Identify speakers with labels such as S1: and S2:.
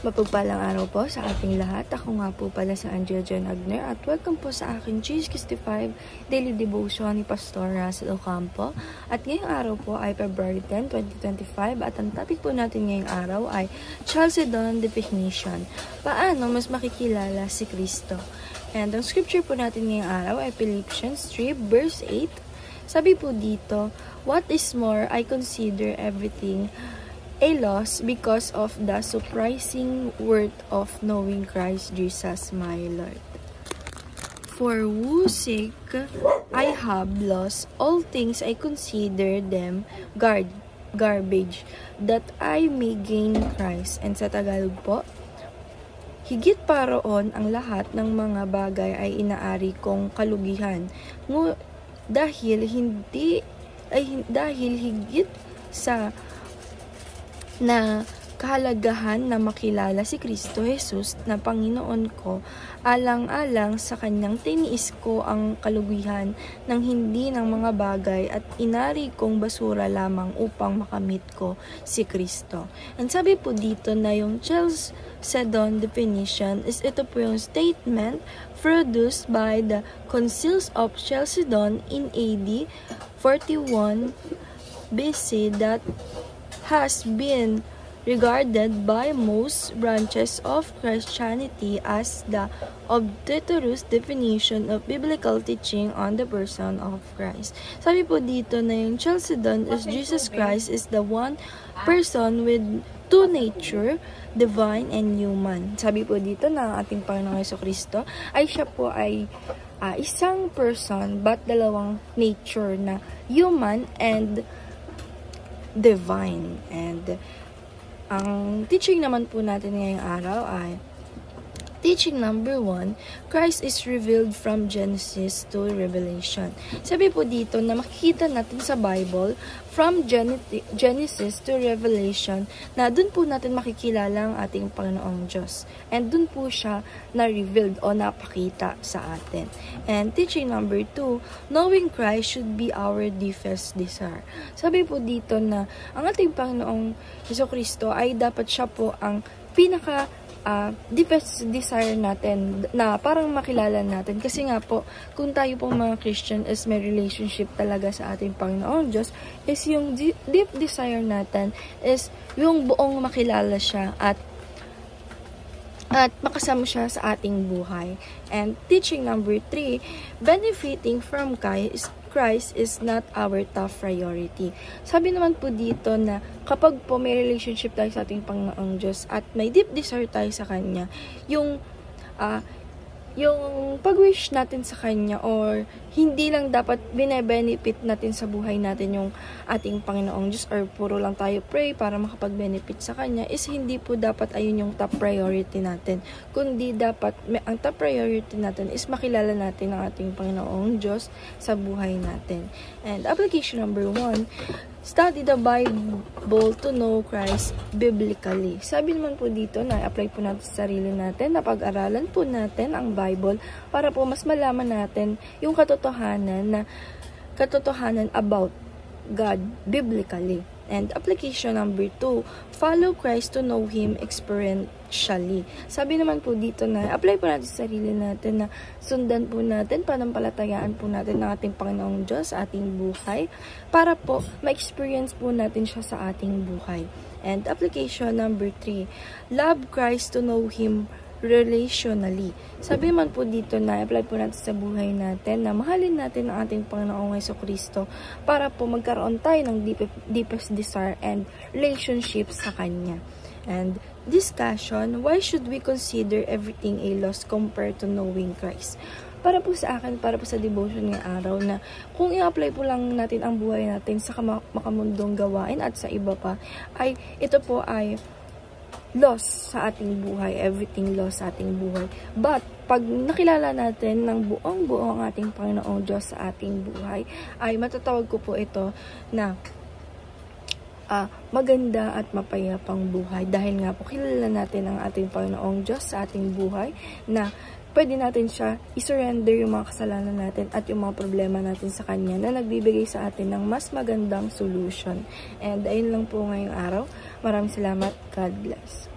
S1: Mapagpalang araw po sa ating lahat. Ako nga po pala si Angela Jen Agner at welcome po sa aking G65 Daily Devotion ni Pastor Russell Ocampo. At ngayong araw po ay February 10, 2025 at ang topic po natin ngayong araw ay Chalcedon Definition. Paano mas makikilala si Kristo? And ang scripture po natin ngayong araw ay Philippians 3 verse 8. Sabi po dito, what is more, I consider everything a loss because of the surprising worth of knowing Christ Jesus my Lord. For whose sake I have lost all things, I consider them garbage, that I may gain Christ. And sa Tagalog po, higit pa roon ang lahat ng mga bagay ay inaari kong kalugihan. Dahil higit sa na kahalagahan na makilala si Kristo Jesus na Panginoon ko, alang-alang sa kanyang tiniis ko ang kalugihan ng hindi ng mga bagay at inari kong basura lamang upang makamit ko si Kristo. And sabi po dito na yung Chalcedon definition is ito po yung statement produced by the Concils of Chalcedon in AD 41 BC that has been regarded by most branches of Christianity as the obtuse definition of biblical teaching on the person of Christ. Sabi po dito na yung Chalcedon is Jesus Christ is the one person with two nature, divine and human. Sabi po dito na ating Panginoong Jesucristo ay siya po ay isang person but dalawang nature na human and divine. And ang teaching naman po natin ngayong araw ay teaching number 1, Christ is revealed from Genesis to Revelation. Sabi po dito na makikita natin sa Bible from Genesis to Revelation na dun po natin makikilala ang ating Panginoong Diyos. And dun po siya na-revealed o napakita sa atin. And teaching number 2, knowing Christ should be our deepest desire. Sabi po dito na ang ating Panginoong Jesucristo ay dapat siya po ang pinaka deepest desire natin na parang makilala natin. Kasi nga po, kung tayo pong mga Christian is may relationship talaga sa ating Panginoon Diyos, is yung deep desire natin is yung buong makilala siya at makasama siya sa ating buhay. And teaching number 3, benefiting from Christ is not our top priority. Sabi naman po dito na kapag po may relationship tayo sa ating Panginoong Diyos at may deep desire tayo sa Kanya, yung pag-wish natin sa Kanya or hindi lang dapat bine-benefit natin sa buhay natin yung ating Panginoong Diyos or puro lang tayo pray para makapag-benefit sa Kanya is hindi po dapat ayun yung top priority natin. Kundi dapat ang top priority natin is makilala natin ang ating Panginoong Diyos sa buhay natin. And application number 1, study the Bible to know Christ biblically. Sabi naman po dito na apply po natin sa sarili natin, na pag-aralan po natin ang Bible para po mas malaman natin yung katotohanan about God biblically. And application number 2, follow Christ to know Him experientially. Sabi naman po dito na apply po natin sa sarili natin na sundan po natin, panampalatayaan po natin ng ating Panginoong Diyos sa ating buhay para po ma-experience po natin siya sa ating buhay. And application number 3, love Christ to know Him relationally. Sabi naman po dito na apply po natin sa buhay natin na mahalin natin ang ating Panginoong Jesucristo para po magkaroon tayo ng deepest desire and relationship sa Kanya. And discussion, why should we consider everything a loss compared to knowing Christ? Para po sa akin, para po sa devotion ng araw na kung i-apply po lang natin ang buhay natin sa makamundong gawain at sa iba pa, ay ito po ay loss sa ating buhay, everything loss sa ating buhay. But, pag nakilala natin ng buong-buo ang ating Panginoong Diyos sa ating buhay, ay matatawag ko po ito na maganda at mapayapang buhay. Dahil nga po, kilala natin ang ating Panginoong Diyos sa ating buhay na pwede natin siya i-surrender yung mga kasalanan natin at yung mga problema natin sa Kanya na nagbibigay sa atin ng mas magandang solution. And ayun lang po ngayong araw. Maraming salamat. God bless.